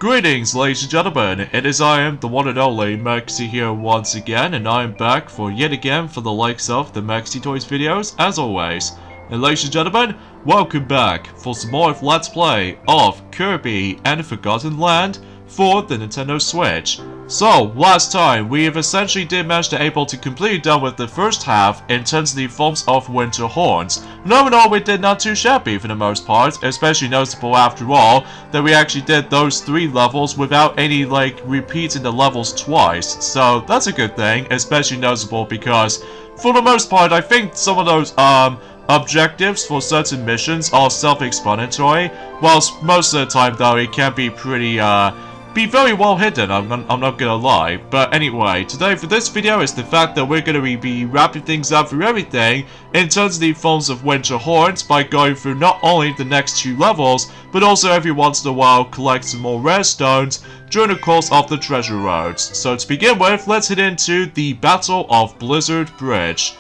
Greetings, ladies and gentlemen, it is I am the one and only Maxi here once again, and I am back for yet again for the likes of the Maxi Toys videos, as always. And ladies and gentlemen, welcome back for some more of Let's Play of Kirby and the Forgotten Land for the Nintendo Switch. So, last time, we have essentially managed to able to completely done with the first half in terms of the forms of Winter Horns. And overall, we did not too shabby for the most part, especially noticeable after all, that we actually did those 3 levels without any, repeating the levels twice. So, that's a good thing, especially noticeable because, for the most part, I think some of those, objectives for certain missions are self-explanatory, whilst most of the time, though, it can be pretty, be very well hidden, I'm not gonna lie. But anyway, today for this video is the fact that we're gonna be wrapping things up through everything in terms of the forms of Winter Horns by going through not only the next 2 levels, but also every once in a while collect some more rare stones during the course of the treasure roads. So to begin with, let's head into the Battle of Blizzard Bridge.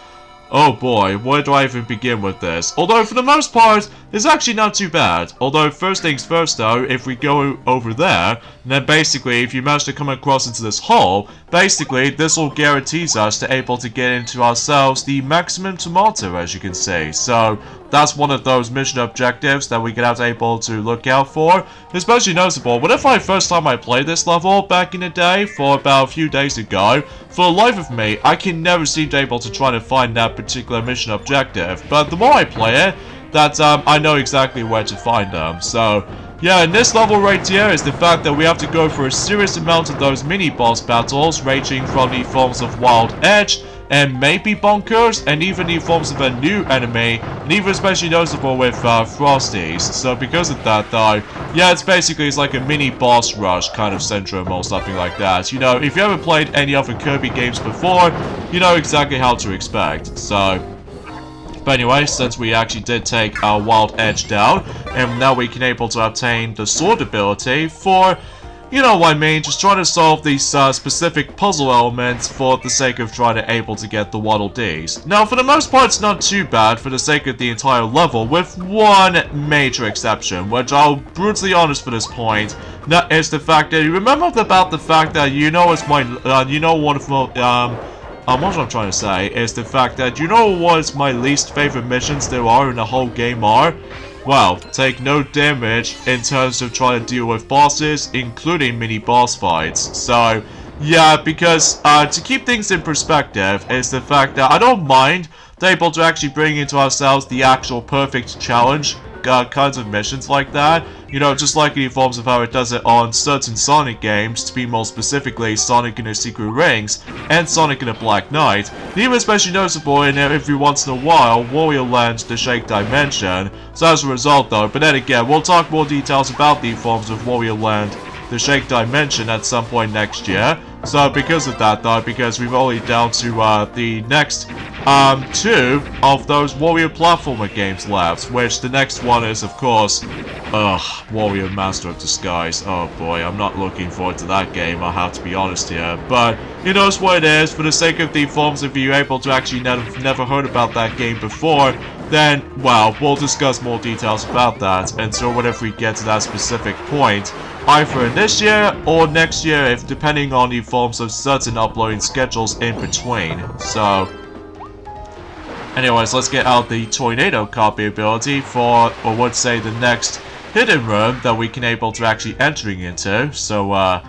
Oh boy, where do I even begin with this? Although for the most part, it's actually not too bad. Although first things first though, if we go over there, then basically if you manage to come across into this hole, basically this will guarantees us to able to get into ourselves the maximum tomato, as you can see. So that's one of those mission objectives that we get out able to look out for. Especially noticeable, whenever first time I played this level back in the day, for about a few days ago, for the life of me, I can never seem to able to try to find that particular mission objective. But the more I play it, I know exactly where to find them. So, yeah, in this level right here is the fact that we have to go for a serious amount of those mini-boss battles, ranging from the forms of Wild Edge, and maybe Bonkers, and even the forms of a new enemy, and even especially noticeable with Frosties. So because of that though, yeah, it's like a mini boss rush kind of syndrome or something like that. You know, if you haven't played any other Kirby games before, you know exactly how to expect. So, but anyway, since we actually did take our Wild Edge down, and now we can able to obtain the sword ability for, you know what I mean, just trying to solve these specific puzzle elements for the sake of trying to able to get the Waddle Dees. Now, for the most part, it's not too bad for the sake of the entire level, with one major exception, which I'll brutally honest for this point. That is the fact that you remember about the fact that what I'm trying to say is the fact that you know what my least favorite missions there are in the whole game are? Well, take no damage in terms of trying to deal with bosses, including mini-boss fights. So, yeah, because to keep things in perspective is the fact that I don't mind able to actually bring into ourselves the actual perfect challenge kinds of missions like that. You know, just like in the forms of how it does it on certain Sonic games, to be more specifically Sonic and the Secret Rings, and Sonic and the Black Knight. And even especially noticeable in every once in a while, Warrior Land the Shake Dimension. So as a result though, but then again, we'll talk more details about the forms of Warrior Land the Shake Dimension at some point next year. So because of that though, because we've only down to the next 2 of those Warrior platformer games left, which the next one is of course Warrior Master of Disguise. Oh boy, I'm not looking forward to that game, I'll have to be honest here. But you know what it is, for the sake of the forms, if you're able to actually never heard about that game before, then, well, we'll discuss more details about that until whenever we get to that specific point, either this year or next year, if depending on the forms of certain uploading schedules in between. So, anyways, let's get out the Tornado copy ability for, or would say, the next hidden room that we can able to actually entering into. So,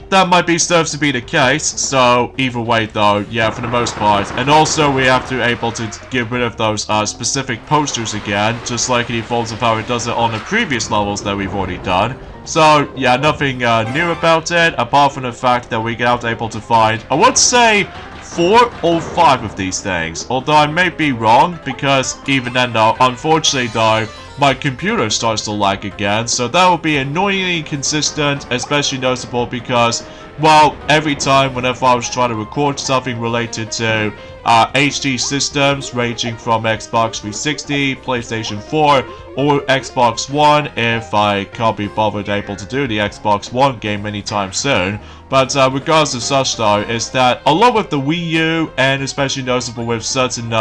that might be serves to be the case. So either way though, yeah, for the most part. And also we have to able to get rid of those specific posters again, just like in the forms of how it does it on the previous levels that we've already done. So yeah, nothing new about it, apart from the fact that we get out able to find, I would say, 4 or 5 of these things. Although I may be wrong, because even then though, unfortunately though, my computer starts to lag again, so that will be annoyingly inconsistent, especially noticeable because, well, every time whenever I was trying to record something related to HD systems ranging from Xbox 360, PlayStation 4, or Xbox One, if I can't be bothered able to do the Xbox One game anytime soon. But regardless of such though, is that along with the Wii U, and especially noticeable with certain,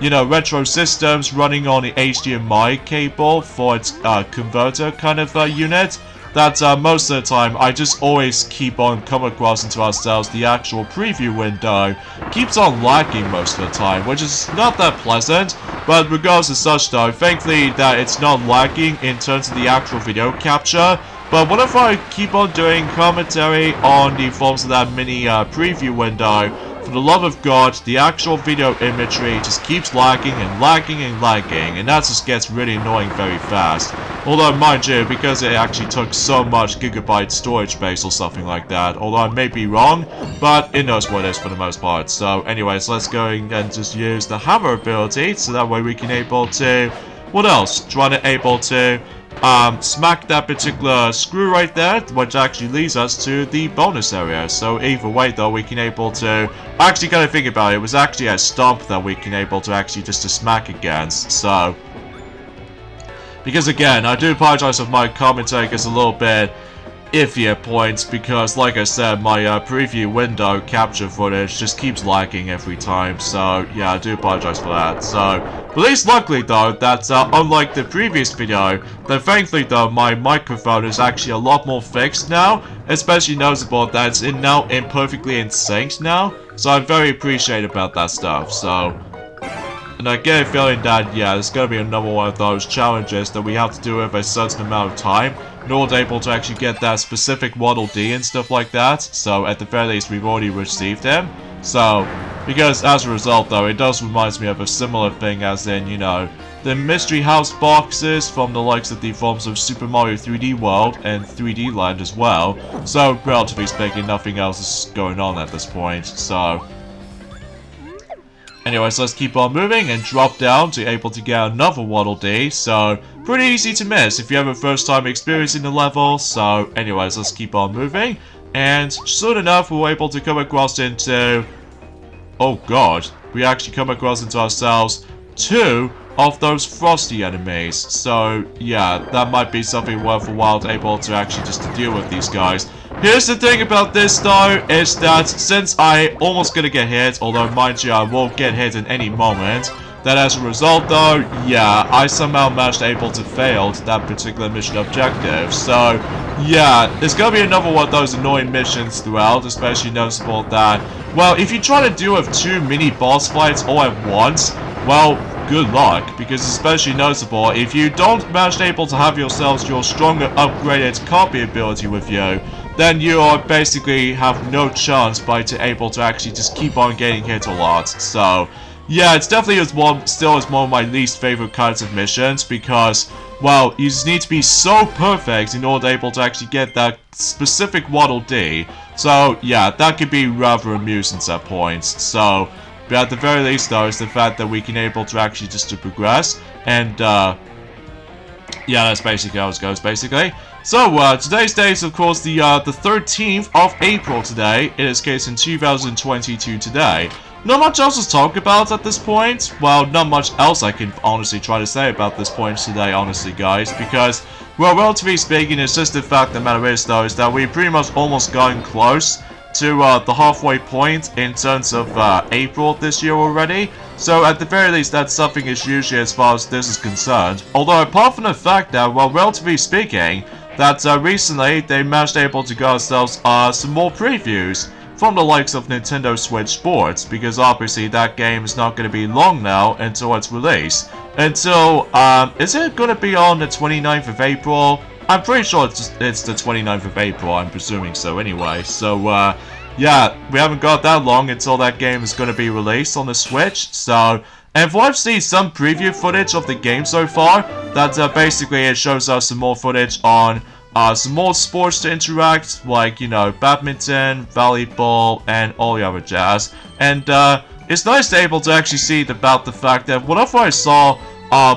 you know, retro systems running on the HDMI cable for its converter kind of unit, that most of the time I just always keep on coming across into ourselves the actual preview window keeps on lagging most of the time, which is not that pleasant. But regardless of such though, thankfully that it's not lagging in terms of the actual video capture. But what if I keep on doing commentary on the forms of that mini preview window? For the love of God, the actual video imagery just keeps lagging and lagging and lagging, and that just gets really annoying very fast. Although, mind you, because it actually took so much gigabyte storage space or something like that, although I may be wrong, but it knows what it is for the most part. So anyways, let's go and just use the hammer ability, so that way we can able to, what else? Try to able to smack that particular screw right there, which actually leads us to the bonus area. So either way though, we can able to actually kind of think about it, it was actually a stomp that we can able to actually just to smack against. So because again, I do apologize if my commentary is a little bit iffy at points, because like I said, my preview window capture footage just keeps lagging every time. So yeah, I do apologize for that. So at least luckily though, that unlike the previous video, that thankfully though, my microphone is actually a lot more fixed now, especially noticeable that it's now perfectly in sync now. So I'm very appreciative about that stuff. So, and I get a feeling that, yeah, there's going to be another one of those challenges that we have to do with a certain amount of time in order able to actually get that specific Waddle Dee and stuff like that. So at the very least, we've already received him. So, because as a result though, it does remind me of a similar thing as in, you know, the Mystery House boxes from the likes of the forms of Super Mario 3D World and 3D Land as well. So, relatively speaking, nothing else is going on at this point. So, anyways, let's keep on moving and drop down to able to get another Waddle Dee. So, pretty easy to miss if you have a first time experiencing the level. So, anyways, let's keep on moving. And soon enough, we're able to come across into... oh god, we actually come across into ourselves 2 of those frosty enemies. So, yeah, that might be something worth a while to able to actually just to deal with these guys. Here's the thing about this though, is that since I almost gonna get hit, although mind you I will get hit in any moment, that as a result though, yeah, I somehow managed able to fail that particular mission objective. So, yeah, there's gonna be another one of those annoying missions throughout, especially noticeable that, well, if you try to deal with 2 mini boss fights all at once, well, good luck, because especially noticeable, if you don't manage able to have yourselves your stronger upgraded copy ability with you, then you are basically have no chance by to able to actually just keep on getting hit a lot. So, yeah, it's definitely still one of my least favorite kinds of missions, because, well, you just need to be so perfect in order able to actually get that specific Waddle Dee. So, yeah, that could be rather amusing at points. So, but at the very least, though, is the fact that we can able to actually just to progress, and, yeah, that's basically how it goes, basically. So, today's date is, of course, the 13th of April today. In this case, in 2022 today. Not much else to talk about at this point. Well, not much else I can honestly try to say about this point today, honestly, guys. Because, well, relatively speaking, it's just the fact the matter is, though, is that we've pretty much almost gotten close to the halfway point in terms of April this year already. So at the very least, that's something is usually as far as this is concerned. Although apart from the fact that, well, relatively speaking, that recently they managed able to get ourselves some more previews from the likes of Nintendo Switch Sports, because obviously that game is not going to be long now until its release. Until, is it going to be on the 29th of April? I'm pretty sure it's the 29th of April, I'm presuming so anyway. So, yeah, we haven't got that long until that game is going to be released on the Switch. So, and from what I've seen some preview footage of the game so far, that basically it shows us some more footage on some more sports to interact, like, you know, badminton, volleyball, and all the other jazz. And it's nice to be able to actually see about the fact that whenever I saw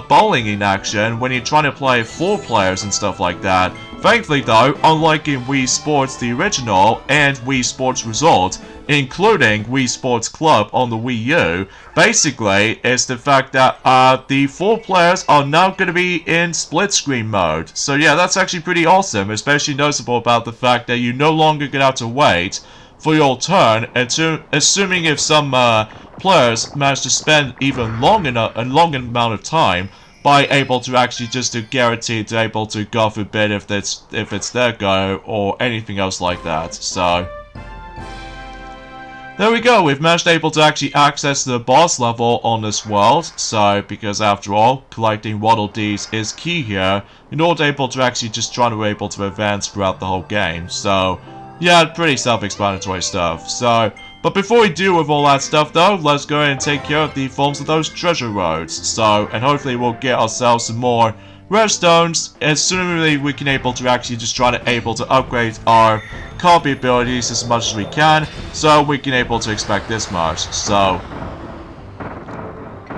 bowling in action, when you're trying to play 4 players and stuff like that, thankfully though, unlike in Wii Sports the original and Wii Sports Resort, including Wii Sports Club on the Wii U, basically it's the fact that the 4 players are now going to be in split screen mode. So yeah, that's actually pretty awesome, especially noticeable about the fact that you no longer going to have to wait for your turn, assuming if some players manage to spend even a long amount of time by able to actually just to guarantee to able to, God forbid, if it's their go or anything else like that. So there we go, we've managed able to actually access the boss level on this world, so, because after all, collecting Waddle Dees is key here, in order able to actually just try to able to advance throughout the whole game, so, yeah, pretty self-explanatory stuff, so, but before we do with all that stuff though, let's go ahead and take care of the forms of those treasure roads, so, and hopefully we'll get ourselves some more rare stones, as soon as we can able to actually just try to able to upgrade our copy abilities as much as we can, so we can able to expect this much. So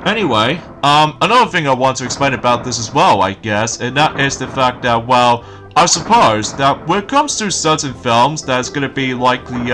anyway, another thing I want to explain about this as well, I guess, and that is the fact that, well, I suppose that when it comes to certain films that's gonna be likely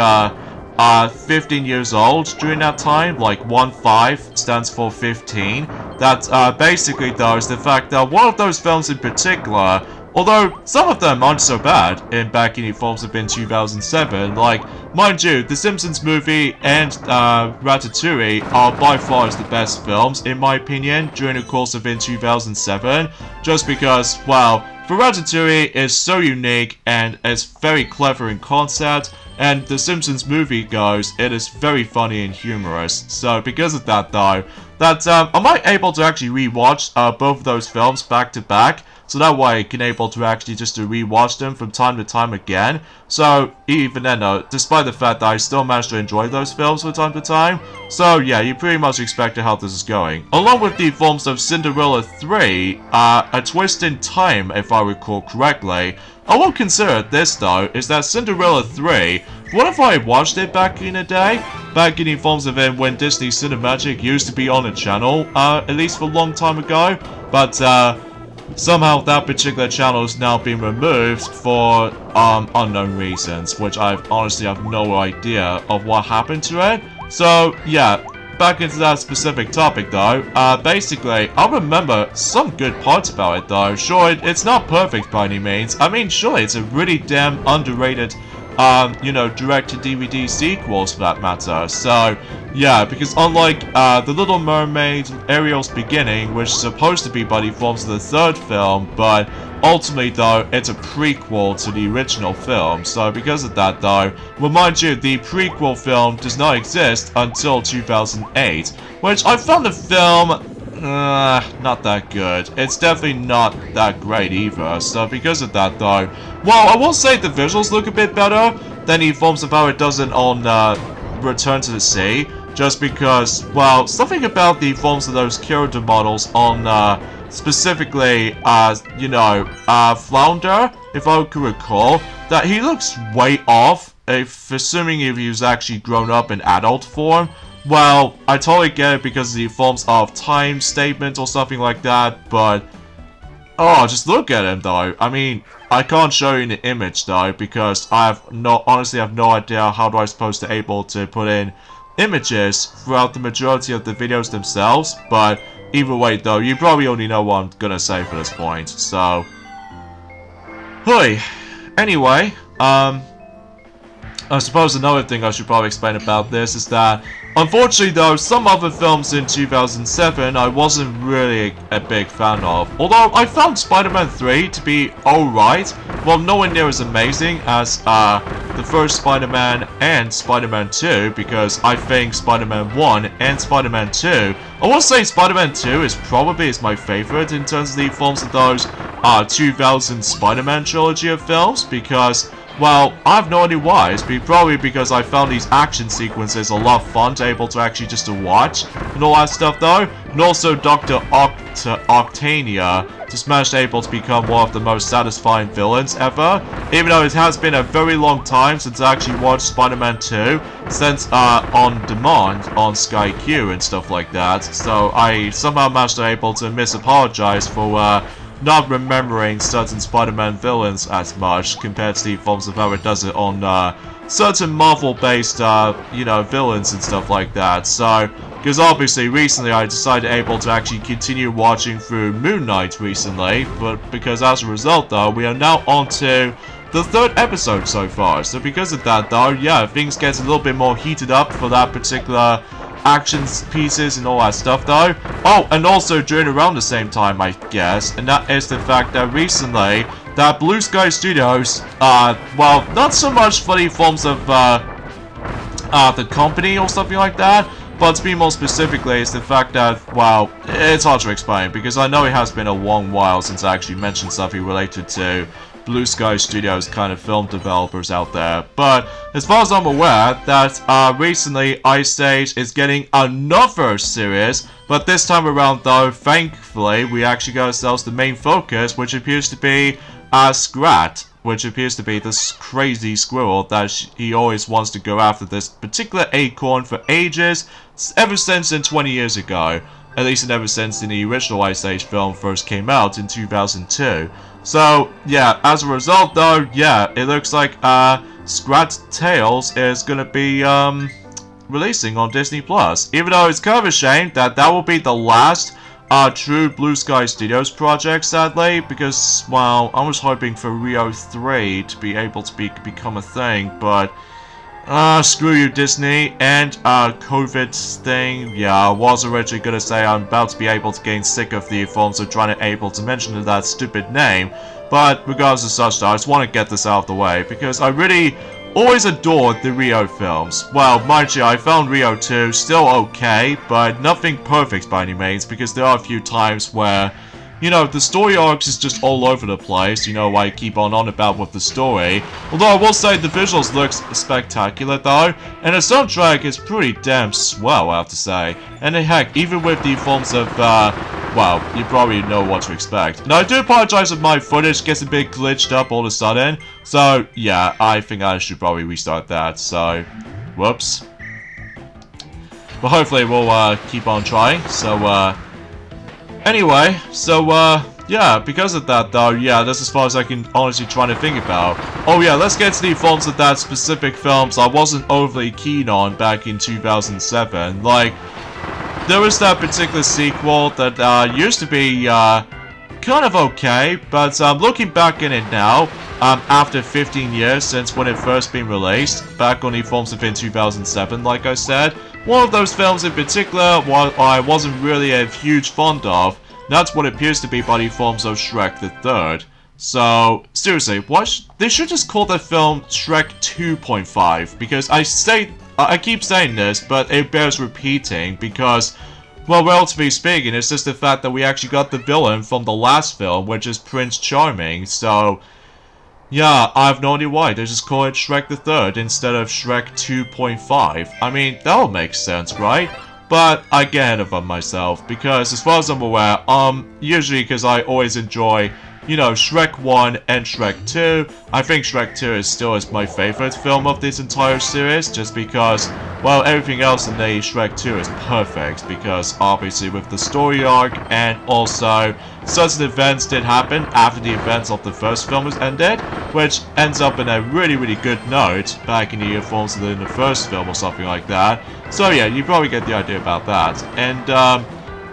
15 years old during that time, like 1-5 stands for 15. That basically though is the fact that one of those films in particular, although some of them aren't so bad in back in the forms of in 2007, like, mind you, The Simpsons movie and Ratatouille are by far the best films, in my opinion, during the course of in 2007, just because, well, for Ratatouille is so unique and it's very clever in concept, and The Simpsons movie goes, it is very funny and humorous. So because of that though, that I might able to actually rewatch both of those films back to back, so that way I can able to actually just to rewatch them from time to time again. So even then though, despite the fact that I still managed to enjoy those films from time to time, so yeah, you pretty much expect how this is going. Along with the films of Cinderella 3, A Twist in Time, if I recall correctly, I will consider this though, is that Cinderella 3, what if I watched it back in the day? Back in the forms of it when Disney Cinemagic used to be on the channel, at least for a long time ago, but somehow that particular channel is now being removed for unknown reasons, which I honestly have no idea of what happened to it. So yeah, back into that specific topic though, basically, I remember some good parts about it though. Sure, it's not perfect by any means. I mean, sure, it's a really damn underrated, you know, direct-to-DVD sequels for that matter. So, yeah, because unlike The Little Mermaid, Ariel's Beginning, which is supposed to be by the forms of the third film, but ultimately though, it's a prequel to the original film. So because of that though, remind you, the prequel film does not exist until 2008, which I found the film not that good. It's definitely not that great either. So because of that though, well, I will say the visuals look a bit better than the forms of how it does it on Return to the Sea. Just because, well, something about the forms of those character models on specifically, you know, Flounder, if I could recall, that he looks way off, assuming if he was actually grown up in adult form. Well, I totally get it because of the forms of time statement or something like that, but oh, just look at him though. I mean, I can't show you the image though because honestly have no idea how do I supposed to able to put in images throughout the majority of the videos themselves, but either way though, you probably already know what I'm gonna say for this point, so anyway, I suppose another thing I should probably explain about this is that, unfortunately though, some other films in 2007 I wasn't really a big fan of. Although I found Spider-Man 3 to be alright, well, nowhere near as amazing as the first Spider-Man and Spider-Man 2, because I think Spider-Man 1 and Spider-Man 2, I will say Spider-Man 2 is probably my favorite in terms of the forms of those 2000 Spider-Man trilogy of films, because, well, I have no idea why. It's probably because I found these action sequences a lot of fun to able to actually just to watch and all that stuff though. And also Dr. Octania just managed to able to become one of the most satisfying villains ever. Even though it has been a very long time since I actually watched Spider-Man 2, since on demand on Sky Q and stuff like that. So I somehow managed to able to misapologize for not remembering certain Spider-Man villains as much compared to the forms of how it does it on certain Marvel-based, you know, villains and stuff like that. So, because obviously recently I decided able to actually continue watching through Moon Knight recently, but because as a result though, we are now on to the third episode so far. So because of that though, yeah, things get a little bit more heated up for that particular action pieces and all that stuff though. Oh, and also during around the same time, I guess, and that is the fact that recently that Blue Sky Studios, well, not so much for the forms of the company or something like that, but to be more specifically, it's the fact that, well, it's hard to explain because I know it has been a long while since I actually mentioned something related to Blue Sky Studios kind of film developers out there. But as far as I'm aware, that recently Ice Age is getting another series, but this time around though, thankfully, we actually got ourselves the main focus, which appears to be Scrat, which appears to be this crazy squirrel that he always wants to go after this particular acorn for ages, ever since 20 years ago. At least ever since the original Ice Age film first came out in 2002. So, yeah, as a result though, yeah, it looks like Scrat Tales is gonna be releasing on Disney+. Even though it's kind of a shame that will be the last true Blue Sky Studios project, sadly, because, well, I was hoping for Rio 3 to be able to become a thing, but screw you, Disney, and COVID thing. Yeah, I was originally gonna say I'm about to be able to gain sick of the forms of trying to able to mention that stupid name, but regardless of such, I just want to get this out of the way, because I really always adored the Rio films. Well, mind you, I found Rio 2 still okay, but nothing perfect by any means, because there are a few times where, you know, the story arcs is just all over the place. You know, I keep on about with the story. Although I will say the visuals looks spectacular though, and the soundtrack is pretty damn swell, I have to say. And heck, even with the forms of, well, you probably know what to expect. Now, I do apologize if my footage gets a bit glitched up all of a sudden. So, yeah, I think I should probably restart that, so, whoops. But hopefully we'll, keep on trying, so, anyway, so, yeah, because of that, though, yeah, that's as far as I can honestly try to think about. Oh, yeah, let's get to the forms of that specific films I wasn't overly keen on back in 2007. Like, there was that particular sequel that, used to be, kind of okay, but, looking back in it now, after 15 years since when it first been released, back on the forms of in 2007, like I said, one of those films in particular, what I wasn't really a huge fond of, that's what appears to be by the forms of Shrek the Third. So, seriously, they should just call that film Shrek 2.5, because I keep saying this, but it bears repeating, because, well, relatively speaking, it's just the fact that we actually got the villain from the last film, which is Prince Charming, so, yeah, I have no idea why. They just call it Shrek the Third instead of Shrek 2.5. I mean, that'll make sense, right? But I get ahead of myself, because as far as I'm aware, usually because I always enjoy, you know, Shrek 1 and Shrek 2. I think Shrek 2 is still my favorite film of this entire series, just because, well, everything else in the Shrek 2 is perfect, because obviously with the story arc, and also certain events did happen after the events of the first film was ended, which ends up in a really, really good note back in the forms of in the first film or something like that. So yeah, you probably get the idea about that. And,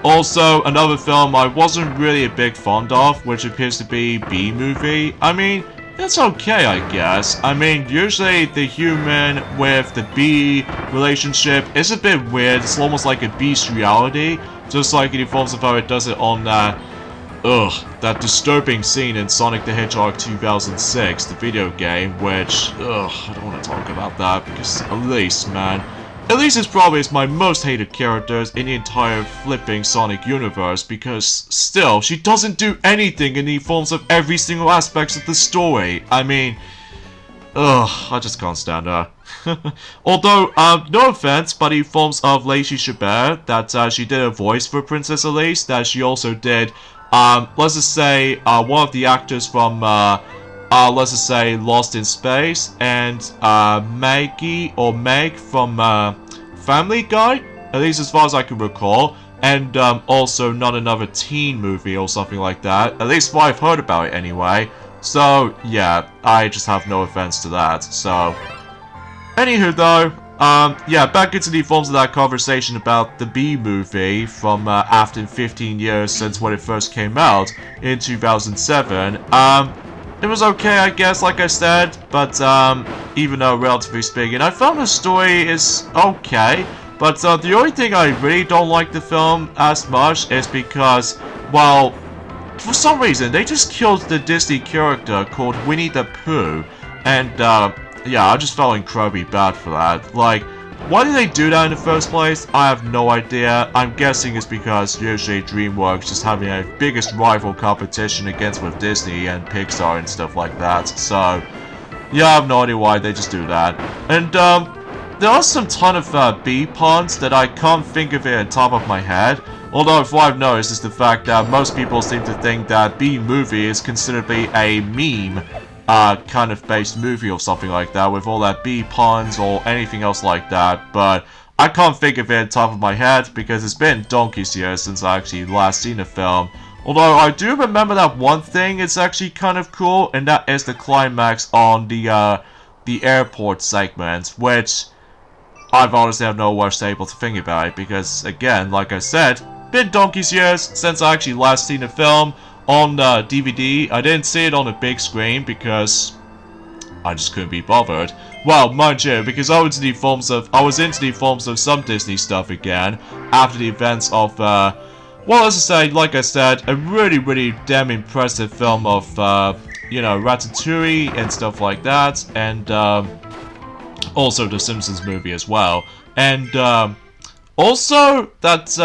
also, another film I wasn't really a big fond of, which appears to be B-movie. I mean, it's okay, I guess. I mean, usually the human with the bee relationship is a bit weird. It's almost like a beast reality, just like in forms of how it does it on that disturbing scene in Sonic the Hedgehog 2006, the video game, which, I don't want to talk about that, because Elise, man. Elise is probably my most hated characters in the entire flipping Sonic universe, because still, she doesn't do anything in the forms of every single aspect of the story. I mean, I just can't stand her. Although, no offense, but the forms of Lacey Chabert, that she did a voice for Princess Elise, that she also did, let's just say, one of the actors from, let's just say Lost in Space, and Maggie or Meg from Family Guy, at least as far as I can recall, and also not another teen movie or something like that, at least what I've heard about it anyway. So yeah, I just have no offense to that. So anywho though, yeah, back into the forms of that conversation about the B movie from after 15 years since when it first came out in 2007. It was okay, I guess, like I said, but, even though, relatively speaking, I found the story is okay, but But the only thing I really don't like the film as much is because, well, for some reason they just killed the Disney character called Winnie the Pooh, and yeah, I just felt incredibly bad for that. Like, why did they do that in the first place? I have no idea. I'm guessing it's because usually DreamWorks just having a biggest rival competition against with Disney and Pixar and stuff like that. So, yeah, I have no idea why they just do that. And there are some ton of B puns that I can't think of it on top of my head. Although, if what I've noticed is the fact that most people seem to think that B-movie is considerably a meme kind of based movie or something like that, with all that B puns or anything else like that, but I can't think of it on top of my head because it's been donkey's years since I actually last seen the film. Although I do remember that one thing is actually kind of cool, and that is the climax on the airport segment, which I've honestly have no words able to think about it because, again, like I said, been donkey's years since I actually last seen the film on DVD. I didn't see it on a big screen because I just couldn't be bothered. Well, mind you, because I was into the forms of some Disney stuff again after the events of well, as I say, like I said, a really damn impressive film of you know, Ratatouille and stuff like that, and also the Simpsons movie as well, and also that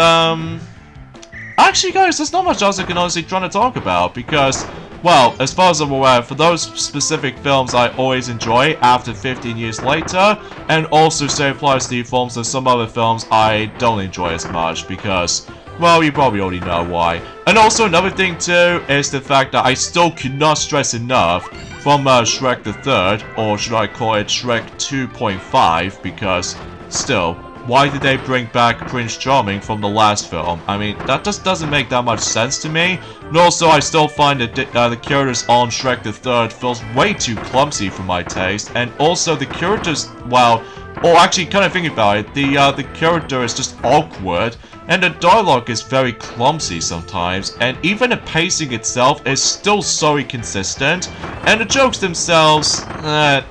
actually, guys, there's not much else I can honestly try to talk about because, well, as far as I'm aware, for those specific films I always enjoy after 15 years later, and also same applies to the films of some other films I don't enjoy as much because, well, you probably already know why. And also another thing too is the fact that I still cannot stress enough from Shrek the Third, or should I call it Shrek 2.5, because still, why did they bring back Prince Charming from the last film? I mean, that just doesn't make that much sense to me. And also, I still find that the characters on Shrek the Third feels way too clumsy for my taste. And also, the characters, well, or actually, kind of thinking about it, the character is just awkward, and the dialogue is very clumsy sometimes, and even the pacing itself is still so inconsistent, and the jokes themselves,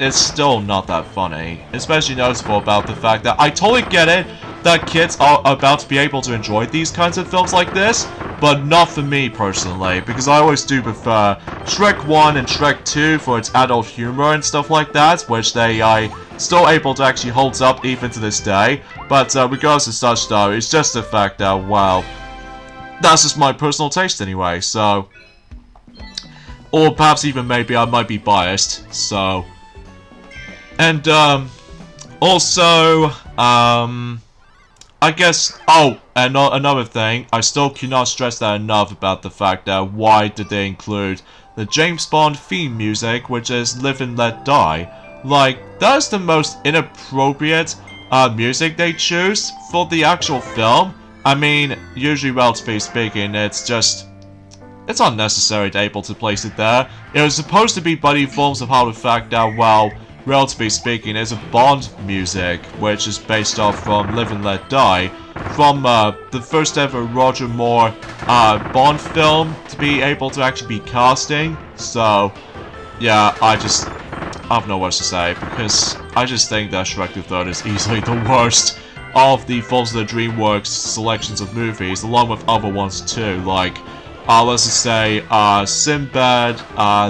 it's still not that funny. Especially noticeable about the fact that I totally get it that kids are about to be able to enjoy these kinds of films like this, but not for me personally, because I always do prefer Shrek 1 and Shrek 2 for its adult humor and stuff like that, which I still able to actually hold up even to this day. But regardless of such though, it's just the fact that, well, that's just my personal taste anyway, so, or perhaps even maybe I might be biased, so, and also, I guess, oh, and another thing, I still cannot stress that enough about the fact that why did they include the James Bond theme music, which is Live and Let Die. Like, that is the most inappropriate music they choose for the actual film. I mean, usually, relatively speaking, it's unnecessary to able to place it there. It was supposed to be buddy films of how the fact that, well, relatively speaking, is a Bond music, which is based off from Live and Let Die, from the first ever Roger Moore Bond film to be able to actually be casting. So, yeah, I have no words to say, because I just think that Shrek the Third is easily the worst of the films of the DreamWorks selections of movies, along with other ones too, like, let's just say, Sinbad,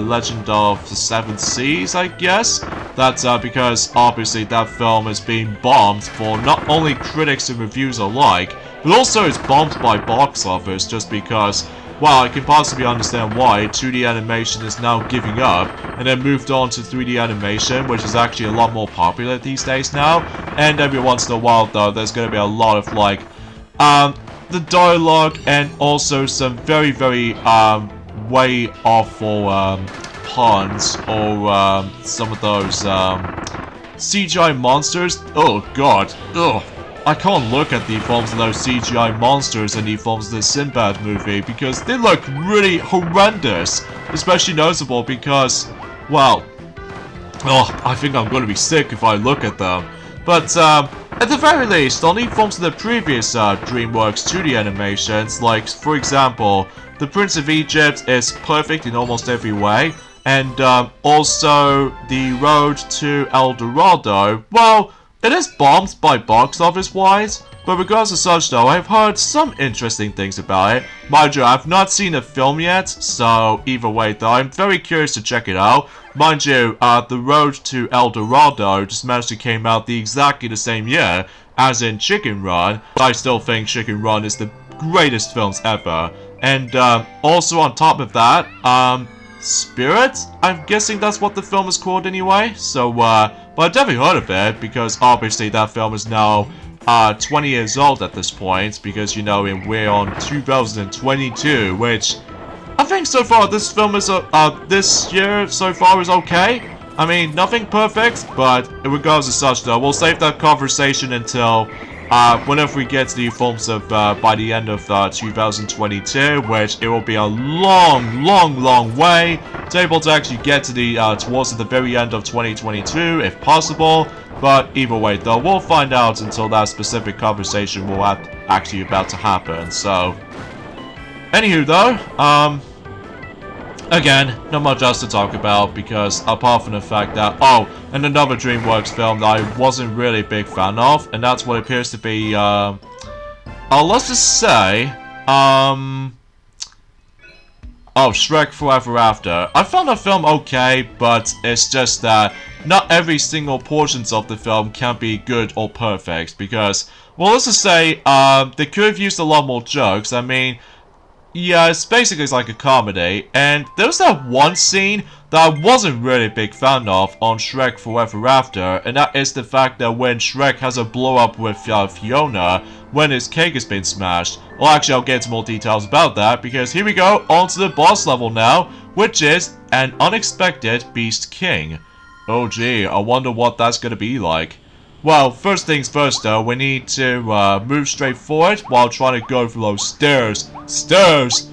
Legend of the Seven Seas, I guess. That's because, obviously, that film is being bombed for not only critics and reviews alike, but also it's bombed by box office just because, well, I can possibly understand why 2D animation is now giving up, and then moved on to 3D animation, which is actually a lot more popular these days now. And every once in a while, though, there's going to be a lot of, like, the dialogue and also some very way awful puns or some of those CGI monsters. Oh god, ugh. I can't look at the forms of those CGI monsters in the forms of the Sinbad movie because they look really horrendous. Especially noticeable because, well, I think I'm going to be sick if I look at them. But at the very least, on the forms of the previous DreamWorks 2D animations, like, for example, The Prince of Egypt is perfect in almost every way, and also The Road to El Dorado, well, it is bombed by box office wise, but regardless of such though, I've heard some interesting things about it. Mind you, I've not seen the film yet, so either way though, I'm very curious to check it out. Mind you, The Road to El Dorado just managed to came out exactly the same year as in Chicken Run. I still think Chicken Run is the greatest films ever. And also on top of that, Spirit? I'm guessing that's what the film is called anyway. So, but I've definitely heard of it because obviously that film is now 20 years old at this point because, you know, we're on 2022, which I think so far this film is, this year so far is okay. I mean, nothing perfect, but in regards to such though, we'll save that conversation until whenever we get to the films of by the end of 2022, which it will be a long way to able to actually get to the towards the very end of 2022 if possible. But either way though, we'll find out until that specific conversation will actually about to happen. So, anywho though, again, not much else to talk about because apart from the fact that, oh, and another DreamWorks film that I wasn't really a big fan of, and that's what appears to be, let's just say, oh, Shrek Forever After. I found the film okay, but it's just that not every single portions of the film can be good or perfect because, well, let's just say, they could have used a lot more jokes. I mean, yeah, it's basically like a comedy, and there was that one scene that I wasn't really a big fan of on Shrek Forever After, and that is the fact that when Shrek has a blow up with Fiona when his cake has been smashed. Well, actually, I'll get into more details about that, because here we go, on to the boss level now, which is an unexpected Beast King. Oh gee, I wonder what that's gonna be like. Well, first things first though, we need to move straight forward while trying to go through those stairs. Stairs!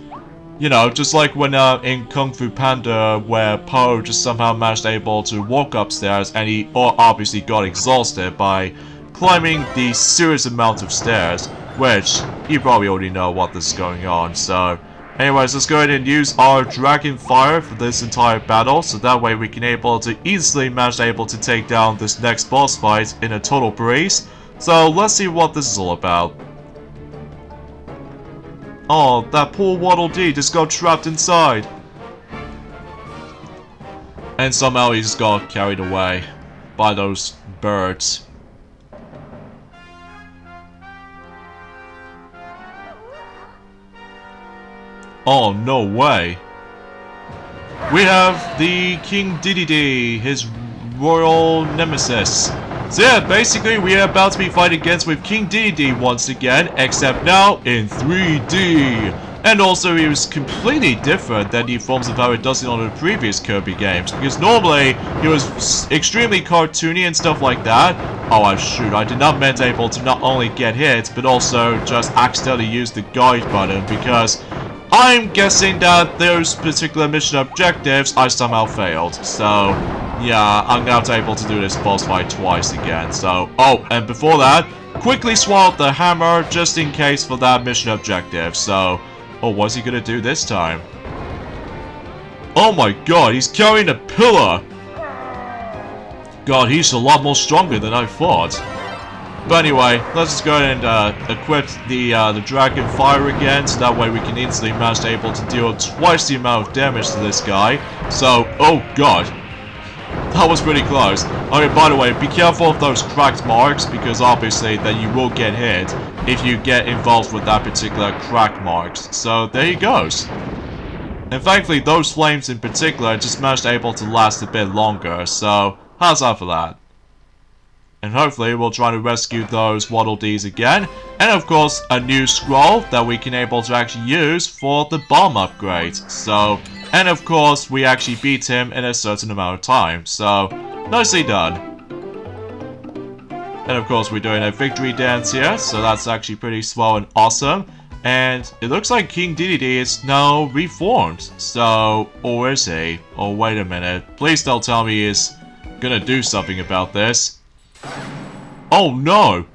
You know, just like when in Kung Fu Panda, where Po just somehow managed able to walk upstairs and he obviously got exhausted by climbing the serious amount of stairs, which you probably already know what this is going on, so... Anyways, let's go ahead and use our Dragon Fire for this entire battle, so that way we can able to easily manage able to take down this next boss fight in a total breeze. So let's see what this is all about. Oh, that poor Waddle Dee just got trapped inside. And somehow he just got carried away by those birds. Oh, no way. We have the King Diddy, his royal nemesis. So yeah, basically we are about to be fighting against with King Diddy once again, except now in 3D. And also he was completely different than the forms of how it does it on the previous Kirby games, because normally he was extremely cartoony and stuff like that. Oh shoot, I did not meant able to not only get hit, but also just accidentally use the guide button, because I'm guessing that those particular mission objectives I somehow failed. So, yeah, I'm now able to do this boss fight twice again. So, oh, and before that, quickly swallowed the hammer just in case for that mission objective. So, oh, what's he gonna do this time? Oh my god, he's carrying a pillar! God, he's a lot more stronger than I thought. But anyway, let's just go ahead and equip the Dragon Fire again, so that way we can instantly manage to able to deal twice the amount of damage to this guy. So, oh god. That was pretty close. Okay, by the way, be careful of those cracked marks, because obviously then you will get hit if you get involved with that particular crack marks. So, there he goes. And thankfully, those flames in particular just managed to able to last a bit longer, so how's that for that? And hopefully we'll try to rescue those Waddle Dees again. And of course, a new scroll that we can able to actually use for the bomb upgrade. So, and of course, we actually beat him in a certain amount of time. So, nicely done. And of course, we're doing a victory dance here. So that's actually pretty swell and awesome. And it looks like King Diddy is now reformed. So, or is he? Oh, wait a minute. Please don't tell me he's gonna do something about this. Oh no!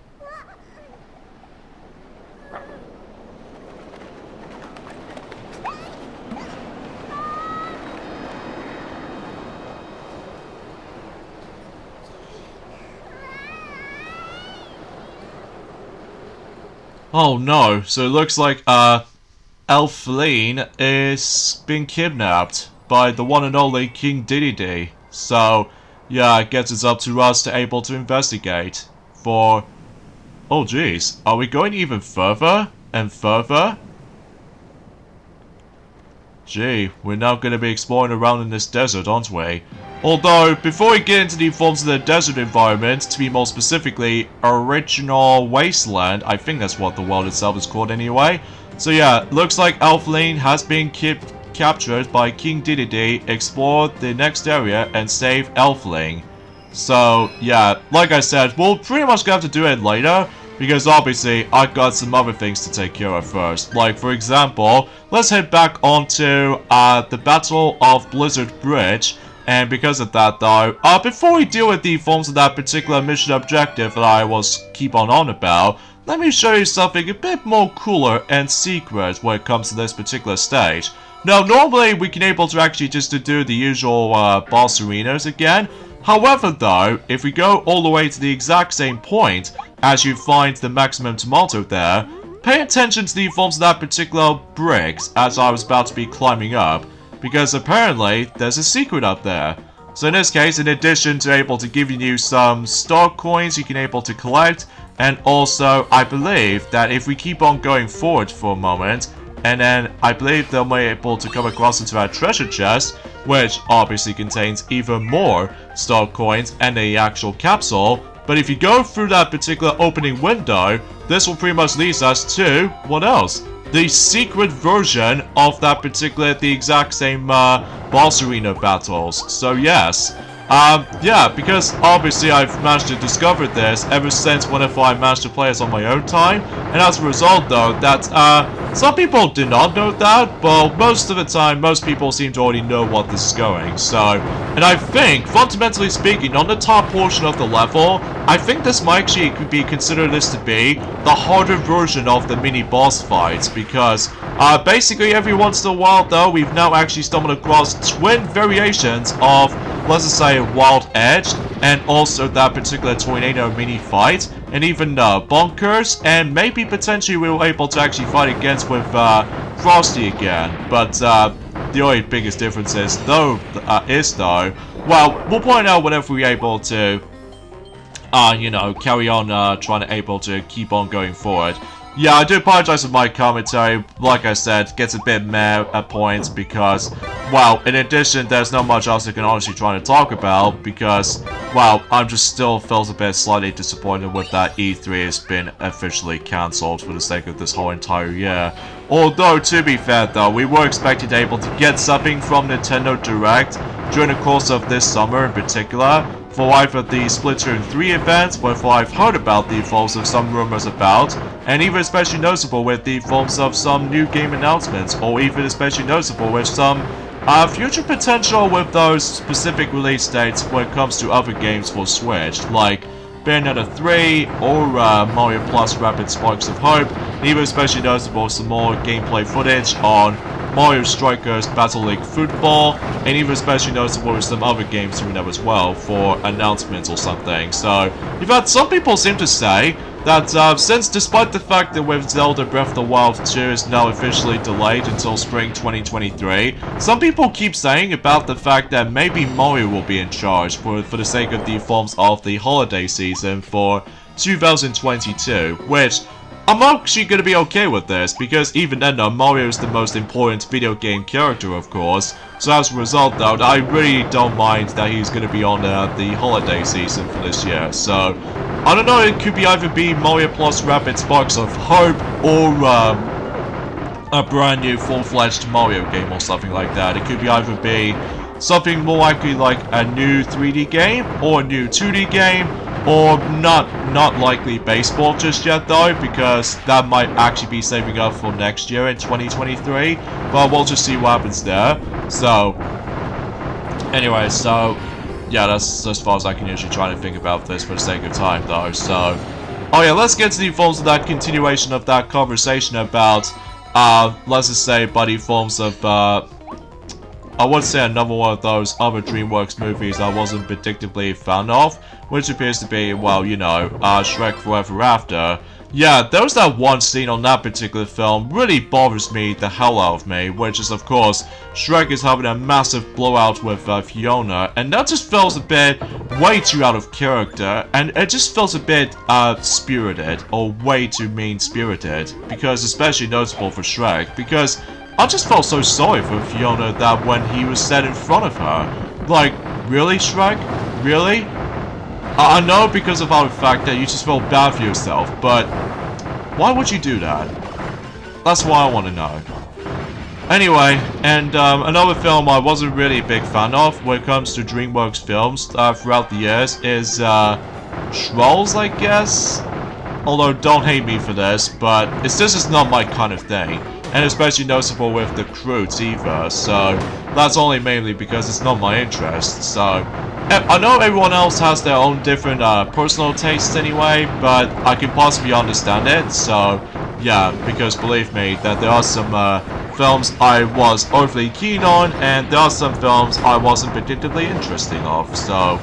Oh no, so it looks like, Elfline is being kidnapped by the one and only King Diddy. So, yeah, I guess it's up to us to able to investigate for... Oh jeez, are we going even further and further? Gee, we're now going to be exploring around in this desert, aren't we? Although, before we get into the forms of the desert environment, to be more specifically, Original Wasteland, I think that's what the world itself is called anyway. So yeah, looks like Elfline has been captured by King Diddy. Explore the next area and save Elfling. So yeah, like I said, we'll pretty much have to do it later, because obviously I've got some other things to take care of first. Like for example, let's head back onto the Battle of Blizzard Bridge. And because of that though, before we deal with the forms of that particular mission objective that I was keep on about, let me show you something a bit more cooler and secret when it comes to this particular stage. Now normally we can able to actually just to do the usual boss arenas again. However though, if we go all the way to the exact same point, as you find the maximum tomato there, pay attention to the forms of that particular bricks as I was about to be climbing up, because apparently there's a secret up there. So in this case, in addition to able to give you some star coins you can able to collect, and also I believe that if we keep on going forward for a moment, and then I believe they'll be able to come across into our treasure chest, which obviously contains even more star coins and the actual capsule. But if you go through that particular opening window, this will pretty much lead us to, what else? The secret version of that particular, the exact same boss arena battles. So yes, yeah, because obviously I've managed to discover this ever since whenever I managed to play this on my own time, and as a result though, that some people did not know that, but most of the time, most people seem to already know what this is going. So, and I think, fundamentally speaking, on the top portion of the level, I think this might actually be considered this to be the harder version of the mini boss fights, because basically every once in a while though, we've now actually stumbled across twin variations of, let's just say, Wild Edge, and also that particular tornado mini fight, and even Bonkers, and maybe potentially we were able to actually fight against with Frosty again. But the only biggest difference is though, well, we'll point out whenever we're able to, you know, carry on trying to able to keep on going forward. Yeah, I do apologize for my commentary. Like I said, gets a bit meh at points because, well, in addition, there's not much else I can honestly try to talk about because, well, I'm just still feels a bit slightly disappointed with that E3 has been officially cancelled for the sake of this whole entire year. Although, to be fair though, we were expected to be able to get something from Nintendo Direct during the course of this summer in particular, for either the Splatoon 3 events, where I've heard about the forms of some rumors about, and even especially noticeable with the forms of some new game announcements, or even especially noticeable with some future potential with those specific release dates when it comes to other games for Switch, like Bayonetta 3 or Mario Plus Rapid Sparks of Hope, and even especially noticeable some more gameplay footage on Mario Strikers Battle League Football, and even especially noticeable with some other games coming up as well for announcements or something. So, in fact, some people seem to say that since despite the fact that with Zelda Breath of the Wild 2 is now officially delayed until spring 2023, some people keep saying about the fact that maybe Mario will be in charge for the sake of the forms of the holiday season for 2022, which I'm actually going to be okay with this, because even then though, Mario is the most important video game character, of course. So as a result though, I really don't mind that he's going to be on the holiday season for this year. So, I don't know, it could be either be Mario Plus Rapid Sparks of Hope, or a brand new full-fledged Mario game or something like that. It could be either be something more likely like a new 3D game, or a new 2D game, or not likely baseball just yet though, because that might actually be saving up for next year in 2023, but we'll just see what happens there. So, anyway, so, yeah, that's as far as I can usually try to think about this for the sake of time though, so, oh yeah, let's get to the forms of that continuation of that conversation about, let's just say, buddy forms of, I would say another one of those other DreamWorks movies I wasn't particularly a fan of, which appears to be, well, you know, Shrek Forever After. yeah, there was that one scene on that particular film really bothers me the hell out of me, which is of course Shrek is having a massive blowout with Fiona, and that just feels a bit way too out of character, and it just feels a bit spirited, or way too mean-spirited, because especially noticeable for Shrek, because I just felt so sorry for Fiona that when he was set in front of her, like, really Shrek? Really? I know because of the fact that you just feel bad for yourself, but why would you do that? That's what I want to know. Anyway, and another film I wasn't really a big fan of when it comes to DreamWorks films throughout the years is Trolls, I guess? Although, don't hate me for this, but this is not my kind of thing. And especially noticeable with the Croods either, so that's only mainly because it's not my interest, so I know everyone else has their own different personal tastes anyway, but I can possibly understand it, so yeah, because believe me, that there are some films I was overly keen on, and there are some films I wasn't particularly interested of, so.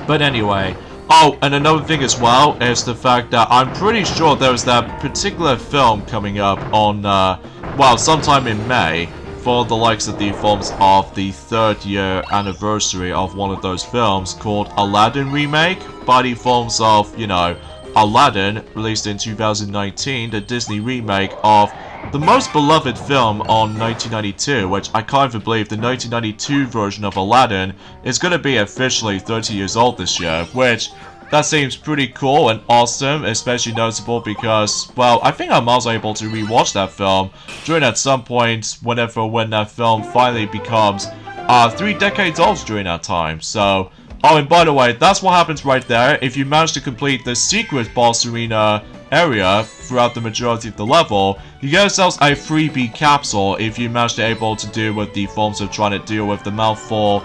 But anyway, oh, and another thing as well is the fact that I'm pretty sure there was that particular film coming up on, well, sometime in May, for the likes of the films of the 3rd year anniversary of one of those films called Aladdin Remake, by the films of, you know, Aladdin, released in 2019, the Disney remake of the most beloved film on 1992, which I can't even believe the 1992 version of Aladdin is going to be officially 30 years old this year, which that seems pretty cool and awesome, especially noticeable because, well, I think I'm also able to rewatch that film during at some point when that film finally becomes 3 decades old during that time, so. Oh, and by the way, that's what happens right there. If you manage to complete the secret boss arena area throughout the majority of the level, you get yourselves a freebie capsule if you manage to able to do what the forms are trying to do with the mouthful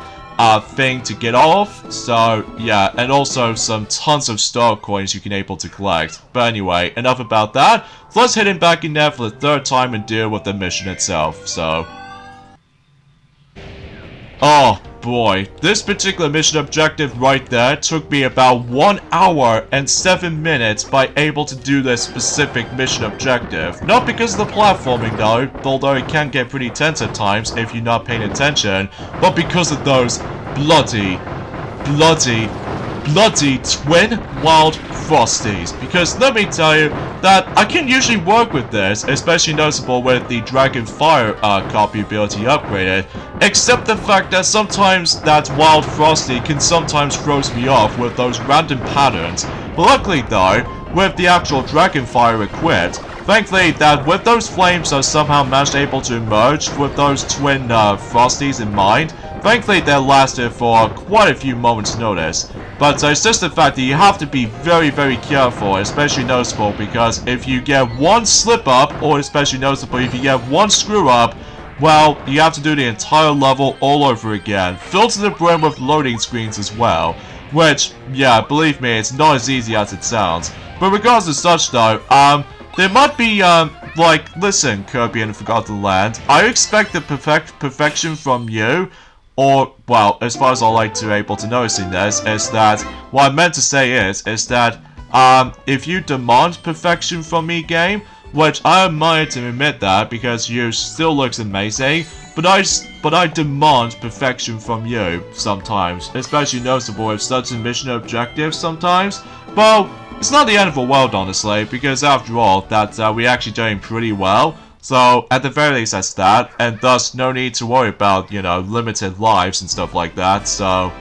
thing to get off. So yeah, and also some tons of star coins you can able to collect. But anyway, enough about that. Let's head in back in there for the 3rd time and deal with the mission itself. So, oh boy, this particular mission objective right there took me about 1 hour and 7 minutes by able to do this specific mission objective. Not because of the platforming though, although it can get pretty tense at times if you're not paying attention, but because of those bloody twin wild frosties. Because let me tell you that I can usually work with this, especially noticeable with the Dragon Fire copy ability upgraded, except the fact that sometimes that wild frosty can sometimes throws me off with those random patterns. But luckily though, with the actual Dragon Fire equipped, thankfully that with those flames are somehow managed able to merge with those twin frosties in mind, thankfully they lasted for quite a few moments notice. But it's just the fact that you have to be very careful, especially noticeable, because if you get one slip up, or especially noticeable if you get one screw up, well, you have to do the entire level all over again, filled to the brim with loading screens as well. Which, yeah, believe me, it's not as easy as it sounds. But regardless of such though, there might be, like, listen, Kirby and the Forgotten Land, I expect the perfection from you. Or, well, as far as I like to able to notice in this, is that, what I meant to say is that, if you demand perfection from me, game, which I admire to admit that, because you still looks amazing, but I demand perfection from you, sometimes, especially noticeable with such mission objectives sometimes. Well, it's not the end of the world, honestly, because after all, that, we're actually doing pretty well. So, at the very least that's that, and thus no need to worry about, you know, limited lives and stuff like that, so.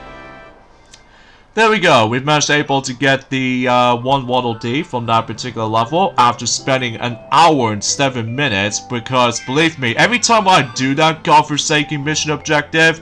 There we go, we've managed able to get the 1 Waddle Dee from that particular level after spending an hour and 7 minutes, because believe me, every time I do that godforsaken mission objective,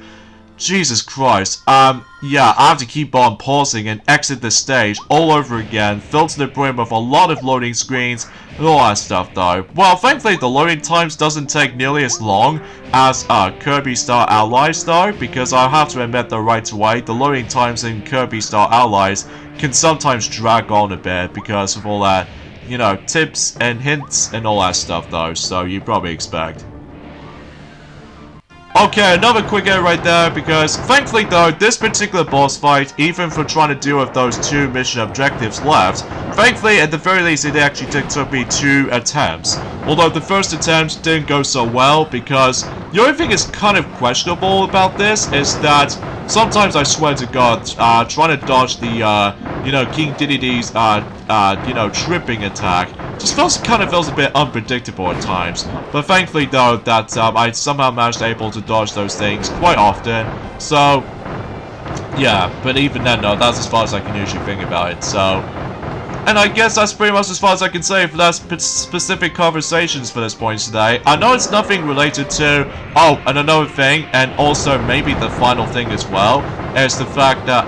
Jesus Christ, yeah, I have to keep on pausing and exit the stage all over again, filled to the brim with a lot of loading screens and all that stuff though. Well, thankfully the loading times doesn't take nearly as long as Kirby Star Allies though, because I have to admit though right away, the loading times in Kirby Star Allies can sometimes drag on a bit because of all that, you know, tips and hints and all that stuff though, so you probably expect. Okay, another quick edit right there, because thankfully though, this particular boss fight, even for trying to deal with those 2 mission objectives left, thankfully at the very least it actually took me 2 attempts. Although the first attempt didn't go so well, because the only thing is kind of questionable about this is that sometimes I swear to God, trying to dodge the, you know, King Diddy's, you know, tripping attack just kind of feels a bit unpredictable at times. But thankfully though, that I somehow managed able to dodge those things quite often. So, yeah, but even then though, that's as far as I can usually think about it, so... And I guess that's pretty much as far as I can say for that specific conversations for this point today. I know it's nothing related to... Oh, and another thing, and also maybe the final thing as well, is the fact that,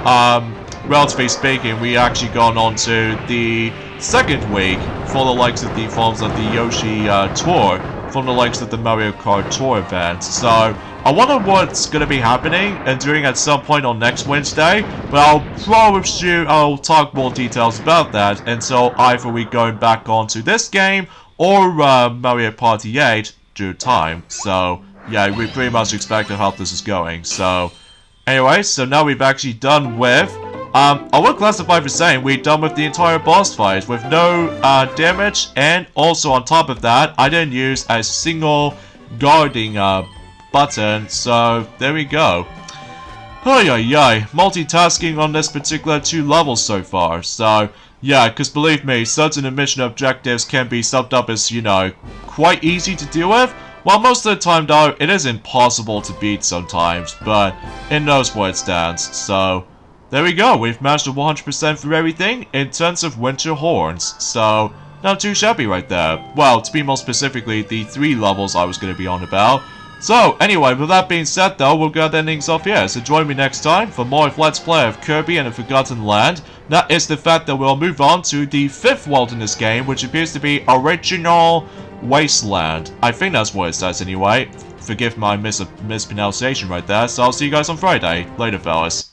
relatively speaking, we actually gone on to the second week for the likes of the forms of the Yoshi Tour, from the likes of the Mario Kart Tour event. So, I wonder what's going to be happening and doing at some point on next Wednesday, but I'll talk more details about that until either we going back onto this game or Mario Party 8 due time. So, yeah, we pretty much expect how this is going. So, anyway, so now we've actually done with... I would classify for saying we're done with the entire boss fight with no damage, and also on top of that, I didn't use a single guarding button, so there we go. Multitasking on this particular 2 levels so far, so yeah, because believe me, certain mission objectives can be summed up as, you know, quite easy to deal with, while most of the time though, it is impossible to beat sometimes, but it knows where it stands, so... There we go, we've managed to 100% through everything in terms of Winter Horns, so not too shabby right there. Well, to be more specifically, the 3 levels I was going to be on about. So, anyway, with that being said though, we'll go then things off here, so join me next time for more of Let's Play of Kirby and the Forgotten Land. That is the fact that we'll move on to the 5th world in this game, which appears to be Original Wasteland. I think that's what it says anyway. Forgive my mispronunciation right there, so I'll see you guys on Friday. Later, fellas.